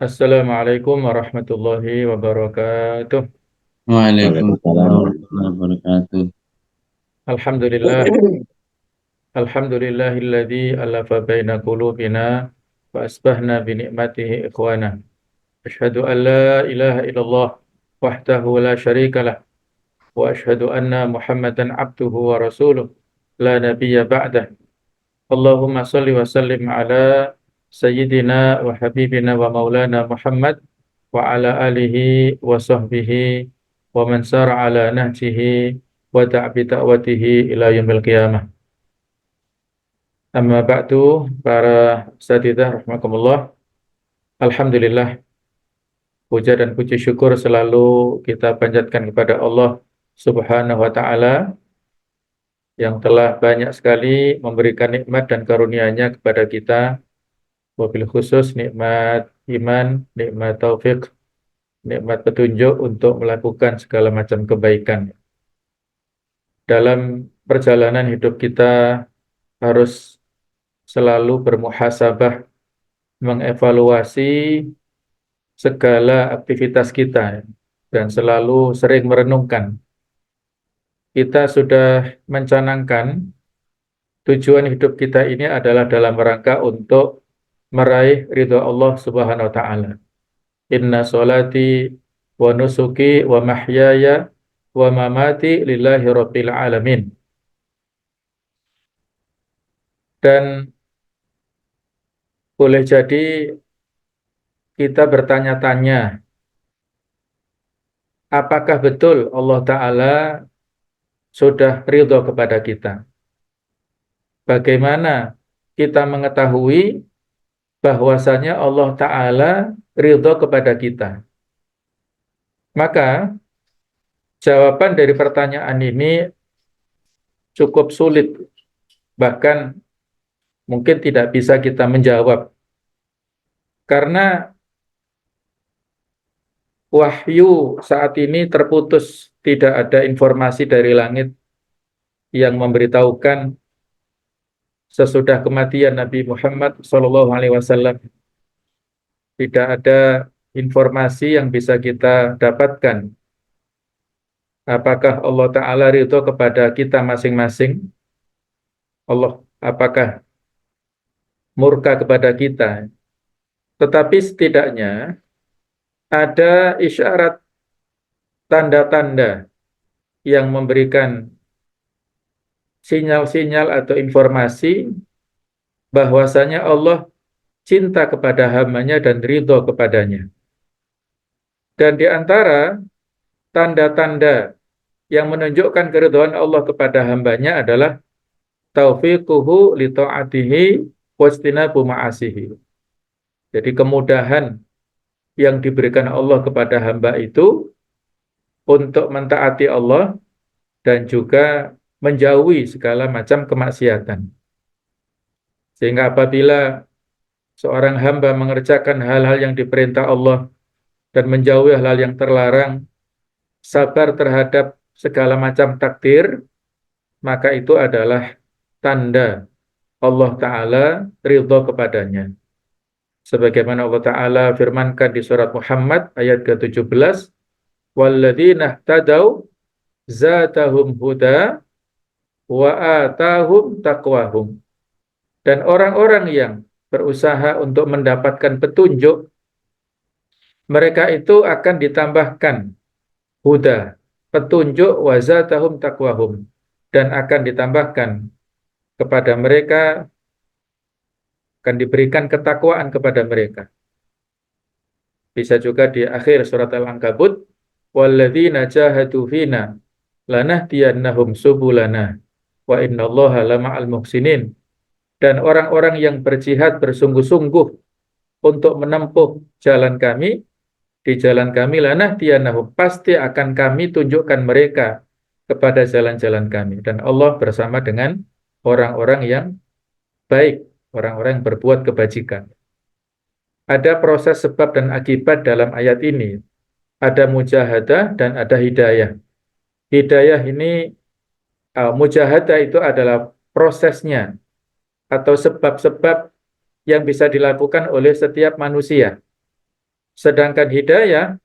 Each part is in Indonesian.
Assalamualaikum warahmatullahi wabarakatuh. Waalaikumsalam Waalaikumsalam. warahmatullahi wabarakatuh. Alhamdulillah, alhamdulillahilladzi alafa baina qulubina wa asbahna bi ni'matihi ikhwana. Asyhadu an la ilaha illallah wahdahu la syarikalah wa asyhadu anna Muhammadan abduhu wa rasuluh la nabiyya ba'dah. Allahumma shalli wa sallim ala sayyidina wa habibina wa maulana Muhammad wa ala alihi wa sahbihi wa man sara ala nahjihi wa ta'bi ta'watihi ila yaumil qiyamah. Amma ba'du, para ustadzidah rahimakumullah. Alhamdulillah, puja dan puji syukur selalu kita panjatkan kepada Allah Subhanahu wa taala yang telah banyak sekali memberikan nikmat dan karunia-Nya kepada kita, wabil khusus nikmat iman, nikmat taufik, nikmat petunjuk untuk melakukan segala macam kebaikan. Dalam perjalanan hidup kita harus selalu bermuhasabah, mengevaluasi segala aktivitas kita, dan selalu sering merenungkan. Kita sudah mencanangkan tujuan hidup kita ini adalah dalam rangka untuk meraih ridha Allah Subhanahu wa taala. Inna sholati wa nusuki wa mahyaya wa mamati lillahi rabbil alamin. Dan boleh jadi kita bertanya-tanya, apakah betul Allah Ta'ala sudah ridho kepada kita? Bagaimana kita mengetahui bahwasanya Allah Ta'ala ridho kepada kita? Maka jawaban dari pertanyaan ini cukup sulit, bahkan mungkin tidak bisa kita menjawab, karena wahyu saat ini terputus, tidak ada informasi dari langit yang memberitahukan sesudah kematian Nabi Muhammad SAW. Tidak ada informasi yang bisa kita dapatkan. Apakah Allah Ta'ala ridho kepada kita masing-masing? Apakah murka kepada kita? Tetapi setidaknya ada isyarat, tanda-tanda yang memberikan sinyal-sinyal atau informasi bahwasanya Allah cinta kepada hamba-Nya dan ridho kepadanya. Dan di antara tanda-tanda yang menunjukkan keridhaan Allah kepada hamba-Nya adalah taufiquhu li ta'atihi wastinabu ma'asihi. Jadi kemudahan yang diberikan Allah kepada hamba itu untuk mentaati Allah dan juga menjauhi segala macam kemaksiatan. Sehingga apabila seorang hamba mengerjakan hal-hal yang diperintah Allah dan menjauhi hal-hal yang terlarang, sabar terhadap segala macam takdir, maka itu adalah tanda Allah Ta'ala ridho kepadanya. Sebagaimana Allah Ta'ala firmankan di surat Muhammad ayat ke-17, وَالَّذِينَ اهْتَدَوْا زَادَهُمْ هُدًى وَآتَاهُمْ تَقْوَاهُمْ. Dan orang-orang yang berusaha untuk mendapatkan petunjuk, mereka itu akan ditambahkan huda, petunjuk, wa zadahum taqwahum, dan akan ditambahkan kepada mereka, akan diberikan ketakwaan kepada mereka. Bisa juga di akhir surat Al-Ankabut, walladzina jahadu fina lanahdiyannahum subulana wa innallaha lama'al muhsinin. Dan orang-orang yang berjihad bersungguh-sungguh untuk menempuh jalan kami, di jalan kami lanahdiyannahum, pasti akan kami tunjukkan mereka kepada jalan-jalan kami. Dan Allah bersama dengan orang-orang yang baik, orang-orang yang berbuat kebajikan. Ada proses sebab dan akibat dalam ayat ini. Ada mujahadah dan ada hidayah. Hidayah ini, mujahadah itu adalah prosesnya atau sebab-sebab yang bisa dilakukan oleh setiap manusia Sedangkan hidayah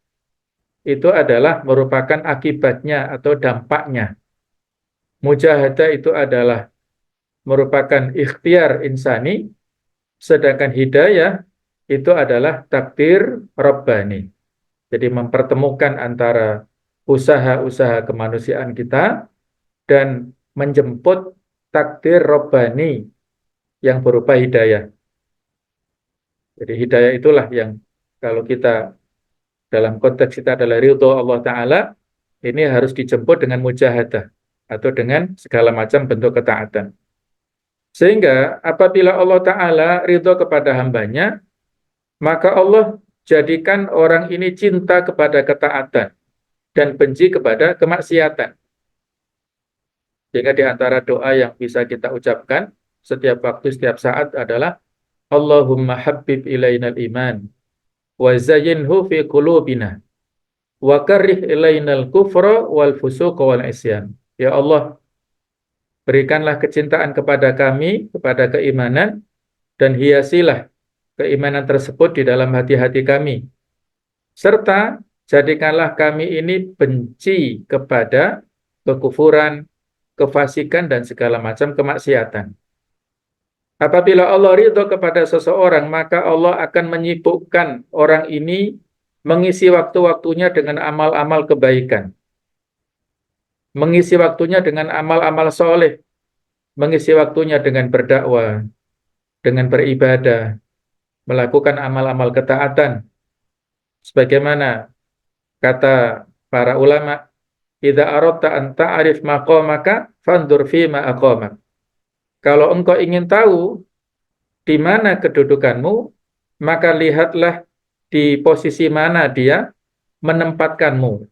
itu adalah merupakan akibatnya atau dampaknya. Mujahadah itu adalah merupakan ikhtiar insani, sedangkan hidayah itu adalah takdir Rabbani. Jadi mempertemukan antara usaha-usaha kemanusiaan kita dan menjemput takdir Rabbani yang berupa hidayah. Jadi hidayah itulah yang kalau kita dalam konteks kita adalah ridho Allah Ta'ala, ini harus dijemput dengan mujahadah atau dengan segala macam bentuk ketaatan. Sehingga apabila Allah Ta'ala ridho kepada hambanya, maka Allah jadikan orang ini cinta kepada ketaatan dan benci kepada kemaksiatan. Sehingga di antara doa yang bisa kita ucapkan setiap waktu, setiap saat adalah Allahumma habbib ilainal iman wa zayyinhu fi qulubina wa karrih ilainal kufra wal fusuq wal isyan. Ya Allah, berikanlah kecintaan kepada kami, kepada keimanan, dan hiasilah keimanan tersebut di dalam hati-hati kami. Serta jadikanlah kami ini benci kepada kekufuran, kefasikan, dan segala macam kemaksiatan. Apabila Allah ridho kepada seseorang, maka Allah akan menyibukkan orang ini mengisi waktu-waktunya dengan amal-amal kebaikan. Mengisi waktunya dengan amal-amal soleh. Mengisi waktunya dengan berdakwah, dengan beribadah, melakukan amal-amal ketaatan. Sebagaimana kata para ulama, idza aradta an ta'rif maqamaka fandur fi ma aqamak. Kalau engkau ingin tahu di mana kedudukanmu, maka lihatlah di posisi mana dia menempatkanmu.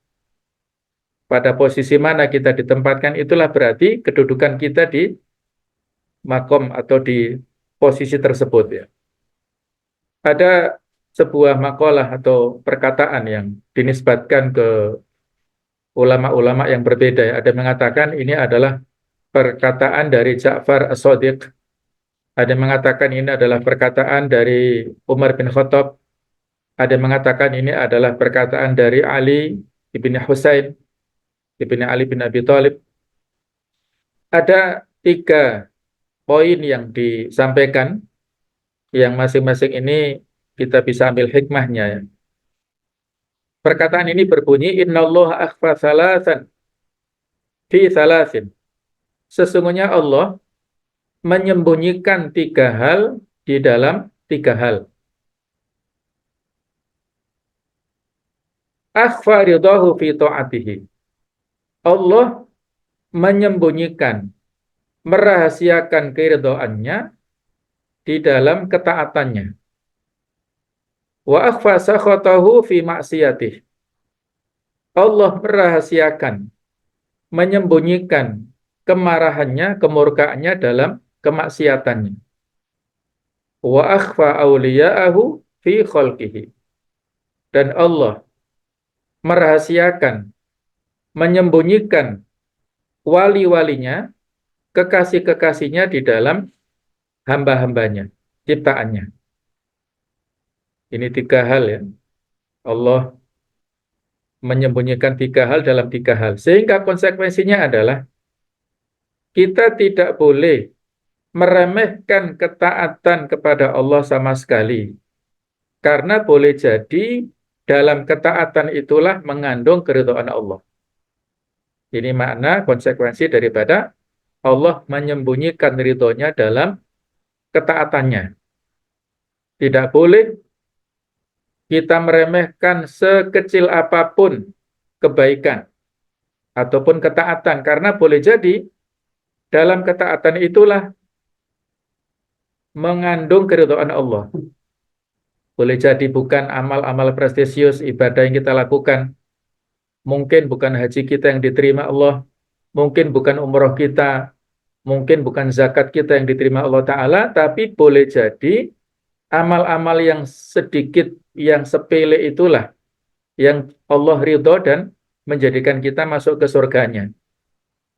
Pada posisi mana kita ditempatkan, itulah berarti kedudukan kita di makom atau di posisi tersebut. Ya. Ada sebuah makalah atau perkataan yang dinisbatkan ke ulama-ulama yang berbeda. Ya. Ada yang mengatakan ini adalah perkataan dari Ja'far As-Shadiq. Ada yang mengatakan ini adalah perkataan dari Umar bin Khattab. Ada yang mengatakan ini adalah perkataan dari Ali ibn Husain, ibn Ali bin Abi Thalib. Ada 3 poin yang disampaikan, yang masing-masing ini kita bisa ambil hikmahnya. Ya. Perkataan ini berbunyi, Innallaha akhfa salasan fi salasin. Sesungguhnya Allah menyembunyikan 3 hal di dalam 3 hal. Akhfa ridahu fi ta'atihi. Allah menyembunyikan, merahasiakan keridhaannya di dalam ketaatannya. Wa akhfa sakhatahu fi maksiyatih. Allah merahasiakan, menyembunyikan kemarahannya, kemurkaannya dalam kemaksiatannya. Wa akhfa awliya'ahu fi khalqihi. Dan Allah merahasiakan, menyembunyikan wali-walinya, kekasih-kekasihnya di dalam hamba-hambanya, ciptaannya. Ini 3 hal ya. Allah menyembunyikan 3 hal dalam 3 hal. Sehingga konsekuensinya adalah kita tidak boleh meremehkan ketaatan kepada Allah sama sekali. Karena boleh jadi dalam ketaatan itulah mengandung keridhaan Allah. Ini makna konsekuensi daripada Allah menyembunyikan ridhonya dalam ketaatannya. Tidak boleh kita meremehkan sekecil apapun kebaikan ataupun ketaatan. Karena boleh jadi dalam ketaatan itulah mengandung keridhaan Allah. Boleh jadi bukan amal-amal prestisius, ibadah yang kita lakukan. Mungkin bukan haji kita yang diterima Allah. Mungkin bukan umroh kita. Mungkin bukan zakat kita yang diterima Allah Ta'ala. Tapi boleh jadi amal-amal yang sedikit, yang sepele itulah yang Allah ridho dan menjadikan kita masuk ke surganya.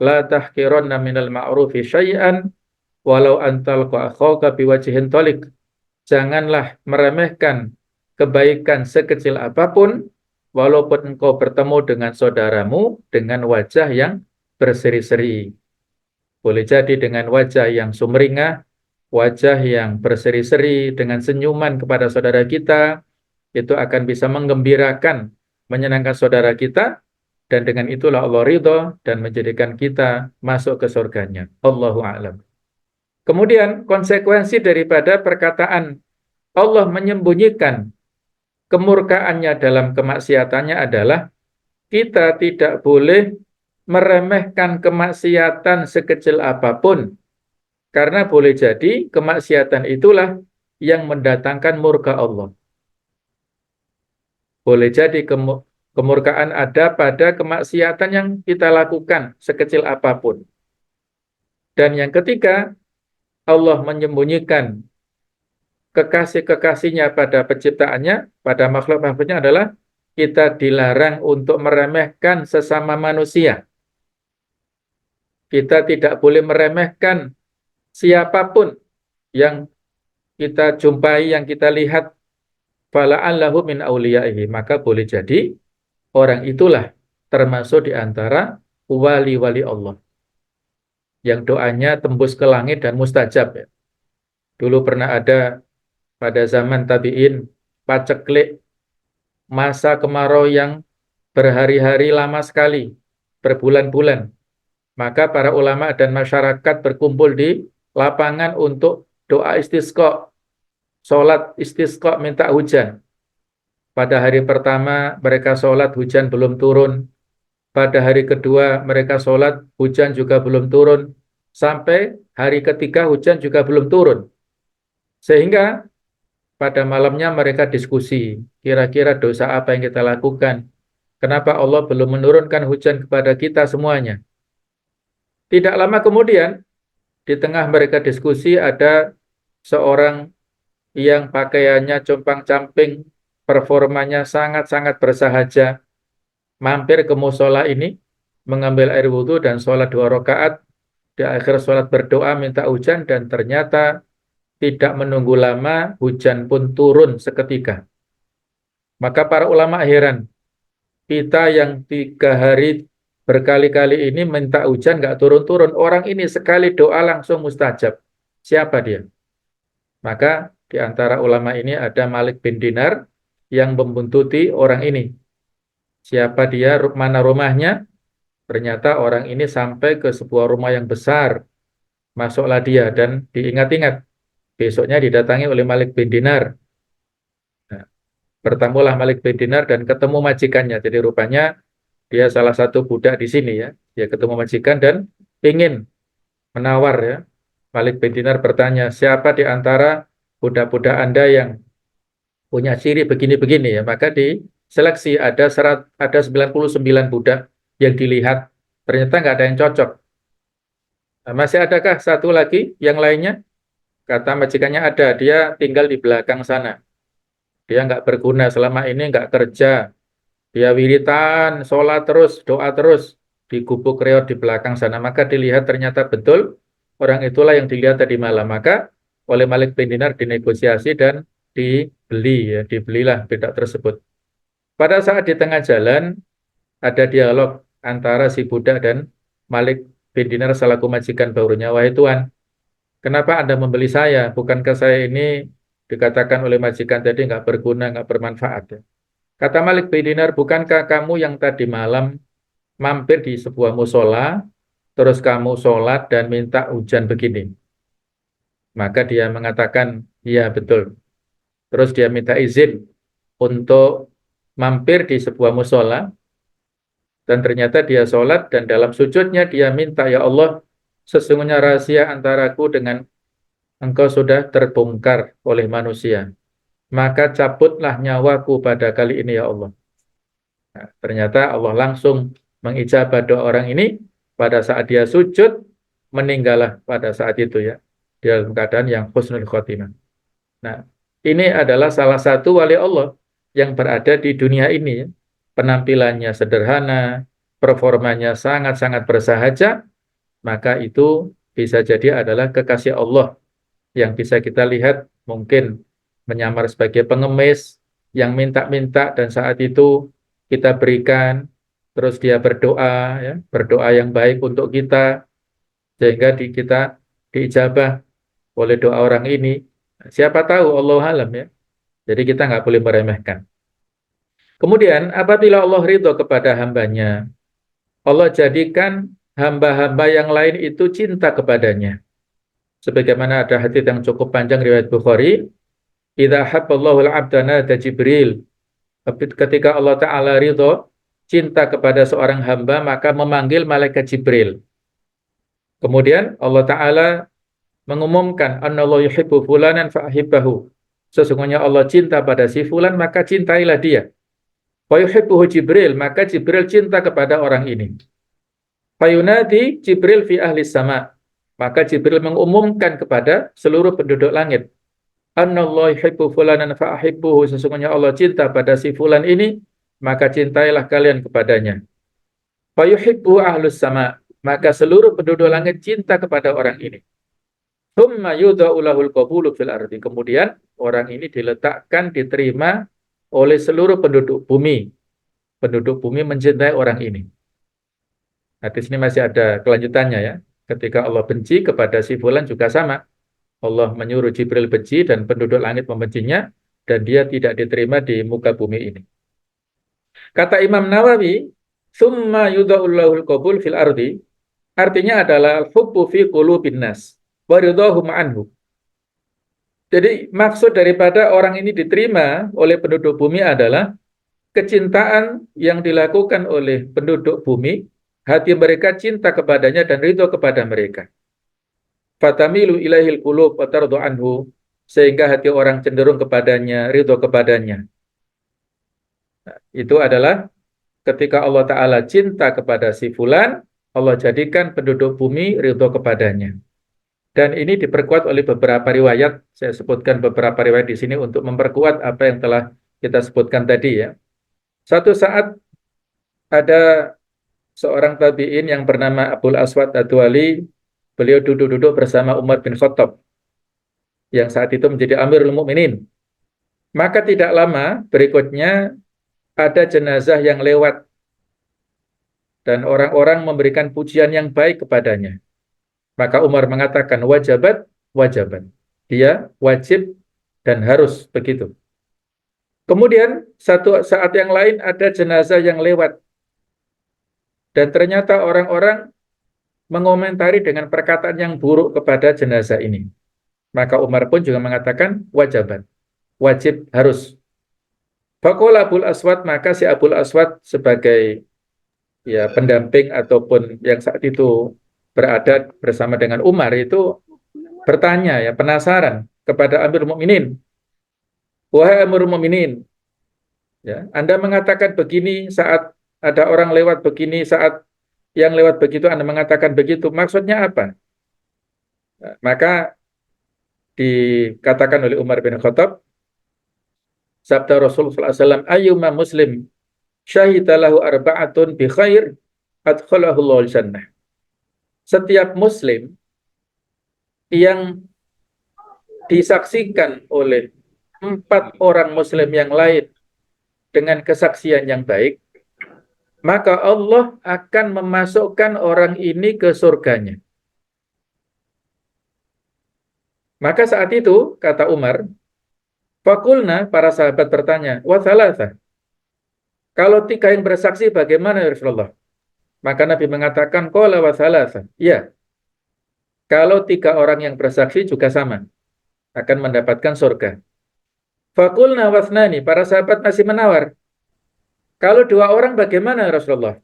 La tahqiranna minal ma'rufi syai'an walau antal akhaka biwajhin thalik. Janganlah meremehkan kebaikan sekecil apapun, walaupun engkau bertemu dengan saudaramu dengan wajah yang berseri-seri. Boleh jadi dengan wajah yang sumringah, wajah yang berseri-seri, dengan senyuman kepada saudara kita, itu akan bisa menggembirakan, menyenangkan saudara kita, dan dengan itulah Allah ridho dan menjadikan kita masuk ke surganya. Allahu a'lam. Kemudian konsekuensi daripada perkataan Allah menyembunyikan kemurkaannya dalam kemaksiatannya adalah kita tidak boleh meremehkan kemaksiatan sekecil apapun, karena boleh jadi kemaksiatan itulah yang mendatangkan murka Allah. Boleh jadi kemurkaan ada pada kemaksiatan yang kita lakukan sekecil apapun. Dan yang ketiga, Allah menyembunyikan kekasih-kekasihnya pada penciptaannya, pada makhluk-makhluknya adalah kita dilarang untuk meremehkan sesama manusia. Kita tidak boleh meremehkan siapapun yang kita jumpai, yang kita lihat. Fala'allahu min awliyaihi, maka boleh jadi orang itulah termasuk di antara wali-wali Allah yang doanya tembus ke langit dan mustajab ya. Dulu pernah ada pada zaman tabi'in paceklik, masa kemarau yang berhari-hari lama sekali, berbulan-bulan. Maka para ulama dan masyarakat berkumpul di lapangan untuk doa istisqa, sholat istisqa minta hujan. Pada hari pertama mereka sholat, hujan belum turun. Pada hari kedua mereka sholat, hujan juga belum turun. Sampai hari ketiga hujan juga belum turun. Sehingga pada malamnya mereka diskusi, kira-kira dosa apa yang kita lakukan? Kenapa Allah belum menurunkan hujan kepada kita semuanya? Tidak lama kemudian, di tengah mereka diskusi ada seorang yang pakaiannya compang-camping, performanya sangat-sangat bersahaja, mampir ke musola ini, mengambil air wudhu dan sholat 2 rakaat. Di akhir sholat berdoa minta hujan, dan ternyata tidak menunggu lama, hujan pun turun seketika. Maka para ulama heran, kita yang 3 hari berkali-kali ini minta hujan nggak turun-turun, orang ini sekali doa langsung mustajab. Siapa dia? Maka di antara ulama ini ada Malik bin Dinar yang membuntuti orang ini. Siapa dia, mana rumahnya? Ternyata orang ini sampai ke sebuah rumah yang besar. Masuklah dia dan diingat-ingat. Besoknya didatangi oleh Malik bin Dinar. Nah, bertemulah Malik bin Dinar dan ketemu majikannya. Jadi rupanya dia salah satu budak di sini ya. Dia ketemu majikan dan ingin menawar ya. Malik bin Dinar bertanya, siapa di antara budak-budak Anda yang punya ciri begini-begini ya? Maka diseleksi ada 99 budak yang dilihat, ternyata nggak ada yang cocok. Nah, masih adakah satu lagi yang lainnya? Kata majikannya ada, dia tinggal di belakang sana. Dia nggak berguna selama ini, nggak kerja. Dia wiritan, sholat terus, doa terus di gubuk reot di belakang sana. Maka dilihat ternyata betul orang itulah yang dilihat tadi malam. Maka oleh Malik bin Dinar dinegosiasi dan dibeli ya, dibelilah budak tersebut. Pada saat di tengah jalan ada dialog antara si budak dan Malik bin Dinar selaku majikan barunya. Wahai Tuan, kenapa Anda membeli saya? Bukankah saya ini dikatakan oleh majikan tadi nggak berguna, nggak bermanfaat ya? Kata Malik bin Dinar, bukankah kamu yang tadi malam mampir di sebuah musola, terus kamu sholat dan minta hujan begini? Maka dia mengatakan, iya betul. Terus dia minta izin untuk mampir di sebuah musola, dan ternyata dia sholat dan dalam sujudnya dia minta, ya Allah, sesungguhnya rahasia antaraku dengan engkau sudah terbongkar oleh manusia. Maka cabutlah nyawaku pada kali ini ya Allah. Nah, ternyata Allah langsung mengijabah doa orang ini pada saat dia sujud, meninggallah pada saat itu ya. Dalam keadaan yang husnul khotimah. Nah, ini adalah salah satu wali Allah yang berada di dunia ini ya. Penampilannya sederhana, performanya sangat-sangat bersahaja, maka itu bisa jadi adalah kekasih Allah yang bisa kita lihat mungkin menyamar sebagai pengemis, yang minta-minta dan saat itu kita berikan, terus dia berdoa, ya, berdoa yang baik untuk kita, sehingga kita diijabah oleh doa orang ini. Siapa tahu, Allah alam ya. Jadi kita nggak boleh meremehkan. Kemudian apabila Allah ridho kepada hambanya, Allah jadikan hamba-hamba yang lain itu cinta kepadanya. Sebagaimana ada hadits yang cukup panjang riwayat Bukhari, idza habballahu al-'abda nada Jibril. Ketika Allah Ta'ala ridho cinta kepada seorang hamba, maka memanggil malaikat Jibril. Kemudian Allah Ta'ala mengumumkan, annallahu yuhibbu fulanan fa'ahibbahu. Sesungguhnya Allah cinta pada si fulan, maka cintailah dia. Wa yuhibbuhu Jibril, maka Jibril cinta kepada orang ini. Fayunadi Jibril fi ahli sama. Maka Jibril mengumumkan kepada seluruh penduduk langit. Annallahu yuhibbu fulanan fa'ahibbuhu. Sesungguhnya Allah cinta pada si fulan ini, maka cintailah kalian kepadanya. Fayuhibbu ahlus sama. Maka seluruh penduduk langit cinta kepada orang ini. Tsumma yudha'u lahul qabulu fil ardi. Kemudian orang ini diletakkan, diterima oleh seluruh penduduk bumi. Penduduk bumi mencintai orang ini. Nah, di sini masih ada kelanjutannya ya. Ketika Allah benci kepada si fulan juga sama. Allah menyuruh Jibril benci dan penduduk langit membencinya, dan dia tidak diterima di muka bumi ini. Kata Imam Nawawi, tsumma yudha'u lahul qabul fil ardi, artinya adalah hubbu fi qulubin nas wa ridhahum anhu. Jadi maksud daripada orang ini diterima oleh penduduk bumi adalah kecintaan yang dilakukan oleh penduduk bumi, hati mereka cinta kepadanya dan ridho kepada mereka. Fatamilu ilaihil qulub wa tardu anhu, sehingga hati orang cenderung kepadanya, ridho kepadanya. Nah, itu adalah ketika Allah Ta'ala cinta kepada si fulan, Allah jadikan penduduk bumi ridho kepadanya. Dan ini diperkuat oleh beberapa riwayat. Saya sebutkan beberapa riwayat di sini untuk memperkuat apa yang telah kita sebutkan tadi ya. Suatu saat ada seorang tabi'in yang bernama Abul Aswad Ad-Duali. Beliau duduk-duduk bersama Umar bin Khattab yang saat itu menjadi Amirul Mukminin. Maka tidak lama berikutnya ada jenazah yang lewat dan orang-orang memberikan pujian yang baik kepadanya. Maka Umar mengatakan wajabat, wajabat. Dia wajib dan harus begitu. Kemudian satu saat yang lain ada jenazah yang lewat. Dan ternyata orang-orang mengomentari dengan perkataan yang buruk kepada jenazah ini. Maka Umar pun juga mengatakan wajabat. Wajib, harus. Faqala Abul Aswad, maka si Abul Aswad sebagai ya pendamping ataupun yang saat itu berada bersama dengan Umar itu bertanya ya, penasaran kepada Amirul Mukminin. Wahai Amirul Mukminin, ya, Anda mengatakan begini saat ada orang lewat begini, saat yang lewat begitu Anda mengatakan begitu, maksudnya apa? Nah, maka dikatakan oleh Umar bin Khattab, sabda Rasulullah SAW, ayyuma muslim syahidalahu arba'atun bi khair adkhalahullahu al-jannah. Setiap muslim yang disaksikan oleh 4 orang muslim yang lain dengan kesaksian yang baik, maka Allah akan memasukkan orang ini ke surganya. Maka saat itu, kata Umar, fakulna, para sahabat bertanya, wa thalatha, kalau 3 yang bersaksi bagaimana ya Rasulullah? Maka Nabi mengatakan, qala wa thalatha, ya, kalau 3 orang yang bersaksi juga sama, akan mendapatkan surga. Fakulna wa thnani, para sahabat masih menawar, kalau 2 orang bagaimana ya Rasulullah?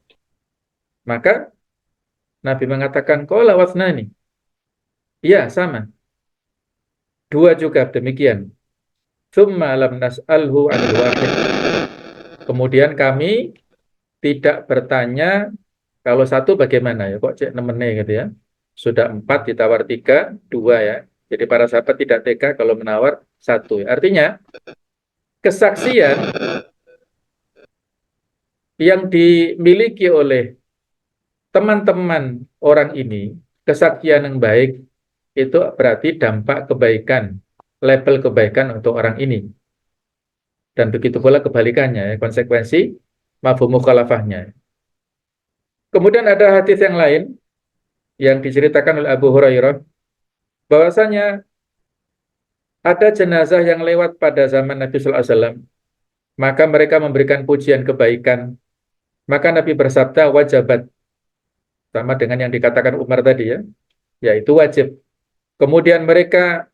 Maka Nabi mengatakan, qala wa thnani, ya, sama. 2 juga demikian. Tsumma lam nas'alhu 'anil wahid. Kemudian kami tidak bertanya kalau 1 bagaimana ya, kok cek nemene gitu ya. Sudah 4 ditawar 3, 2 ya. Jadi para sahabat tidak tega kalau menawar 1. Artinya kesaksian yang dimiliki oleh teman-teman orang ini, kesaksian yang baik, itu berarti dampak kebaikan, level kebaikan untuk orang ini. Dan begitu pula kebalikannya, ya, konsekuensi mafhum mukhalafahnya. Kemudian ada hadis yang lain yang diceritakan oleh Abu Hurairah bahwasanya ada jenazah yang lewat pada zaman Nabi Sallallahu Alaihi Wasallam, maka mereka memberikan pujian kebaikan, maka Nabi bersabda wajabat, sama dengan yang dikatakan Umar tadi ya, yaitu wajib. Kemudian mereka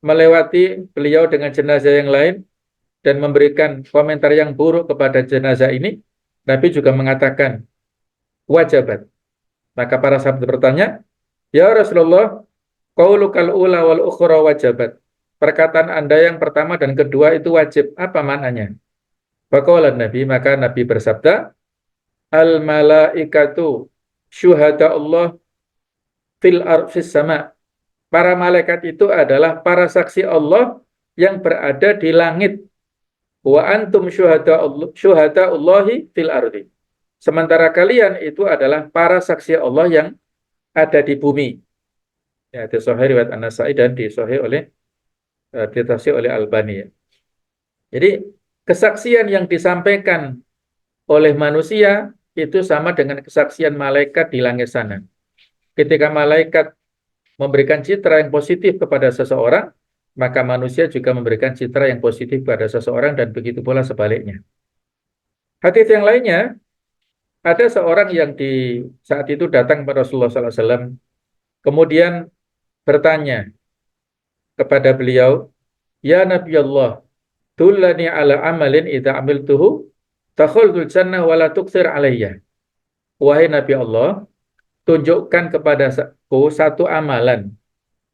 melewati beliau dengan jenazah yang lain dan memberikan komentar yang buruk kepada jenazah ini, Nabi juga mengatakan wajabat. Maka para sahabat bertanya, ya Rasulullah, qaulukal ula wal ukhra wajabat. Perkataan Anda yang pertama dan kedua itu wajib. Apa maknanya? Faqala Nabi, maka Nabi bersabda, al malaikatu syuhada Allah fis sama. Para malaikat itu adalah para saksi Allah yang berada di langit. Wa antum syuhada Allahi fil ardi. Sementara kalian itu adalah para saksi Allah yang ada di bumi. Ya, di Sahih riwayat An-Nasa'i dan di Sahih oleh ditafsir oleh Albani. Ya. Jadi kesaksian yang disampaikan oleh manusia itu sama dengan kesaksian malaikat di langit sana. Ketika malaikat memberikan citra yang positif kepada seseorang, maka manusia juga memberikan citra yang positif kepada seseorang dan begitu pula sebaliknya. Hadis yang lainnya, ada seorang yang di saat itu datang kepada Rasulullah SAW, kemudian bertanya kepada beliau, ya Nabi Allah, dullani ala amalin idza amiltuhu takhulul jannah wa la tuksir alayya. Wahai Nabi Allah, tunjukkan kepadaku satu amalan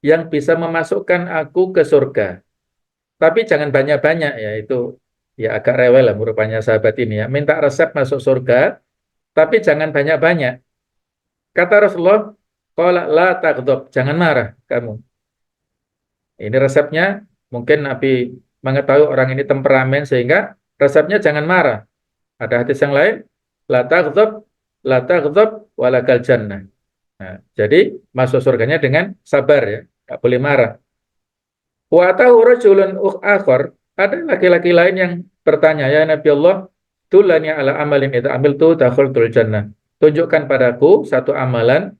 yang bisa memasukkan aku ke surga. Tapi jangan banyak-banyak ya, itu ya agak rewel lah rupanya sahabat ini ya. Minta resep masuk surga, tapi jangan banyak-banyak. Kata Rasulullah, qala la taghdab, jangan marah kamu. Ini resepnya, mungkin Nabi mengetahui orang ini temperamen sehingga resepnya jangan marah. Ada hadis yang lain, la taghdab walakal jannah. Nah, jadi masuk surganya dengan sabar ya, tak boleh marah. Wa atahu rajulun akhar, ada laki-laki lain yang bertanya, ya Nabi Allah, tulani ala amalin idza amiltu dakhultul jannah. Tunjukkan padaku satu amalan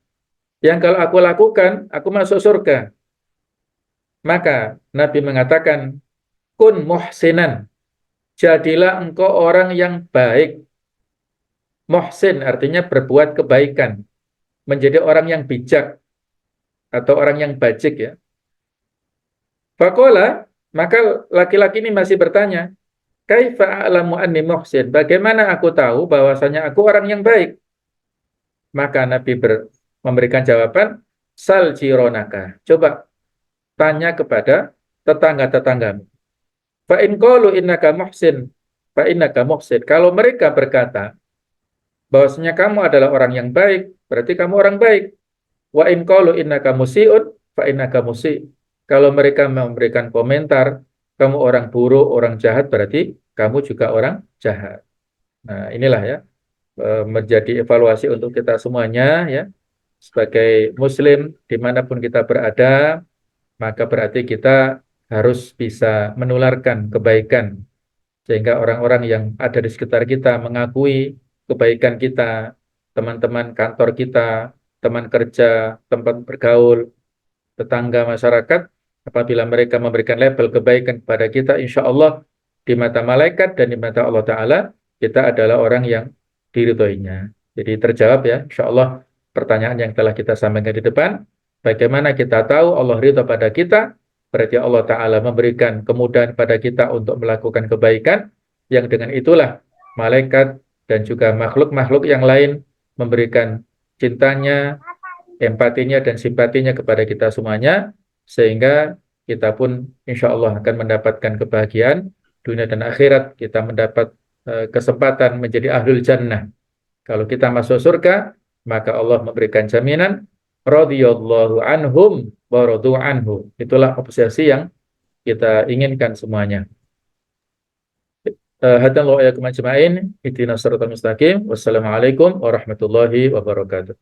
yang kalau aku lakukan, aku masuk surga. Maka Nabi mengatakan, kun muhsinan, jadilah engkau orang yang baik. Muhsin artinya berbuat kebaikan, menjadi orang yang bijak atau orang yang bajik ya. Faqala, maka laki-laki ini masih bertanya, kaifa a'lamu anni muhsin? Bagaimana aku tahu bahwasanya aku orang yang baik? Maka Nabi memberikan jawaban, sal jironaka. Coba tanya kepada tetangga-tetanggamu. Fa in qalu innaka muhsin, fa innaka muhsin. Kalau mereka berkata bahwasanya kamu adalah orang yang baik, berarti kamu orang baik. Wa in qalu innaka musii'un, fa innaka musi'. Kalau mereka memberikan komentar, kamu orang buruk, orang jahat, berarti kamu juga orang jahat. Nah, inilah ya, menjadi evaluasi untuk kita semuanya ya. Sebagai muslim, dimanapun kita berada, maka berarti kita harus bisa menularkan kebaikan. Sehingga orang-orang yang ada di sekitar kita mengakui kebaikan kita, teman-teman kantor kita, teman kerja, tempat bergaul, tetangga masyarakat, apabila mereka memberikan label kebaikan kepada kita, insya Allah di mata malaikat dan di mata Allah Ta'ala, kita adalah orang yang diridhoinya. Jadi terjawab ya, insya Allah pertanyaan yang telah kita sampaikan di depan, bagaimana kita tahu Allah ridho pada kita, berarti Allah Ta'ala memberikan kemudahan pada kita untuk melakukan kebaikan, yang dengan itulah malaikat dan juga makhluk-makhluk yang lain memberikan cintanya, empatinya dan simpatinya kepada kita semuanya, sehingga kita pun insya Allah akan mendapatkan kebahagiaan dunia dan akhirat. Kita mendapat kesempatan menjadi ahlul jannah. Kalau kita masuk surga, maka Allah memberikan jaminan radhiyallahu anhum wa radu anhu. Itulah obsesi yang kita inginkan semuanya. Hadanallahu iyyakum ajma'in. Ihdinas siratal mustaqim. Wassalamualaikum warahmatullahi wabarakatuh.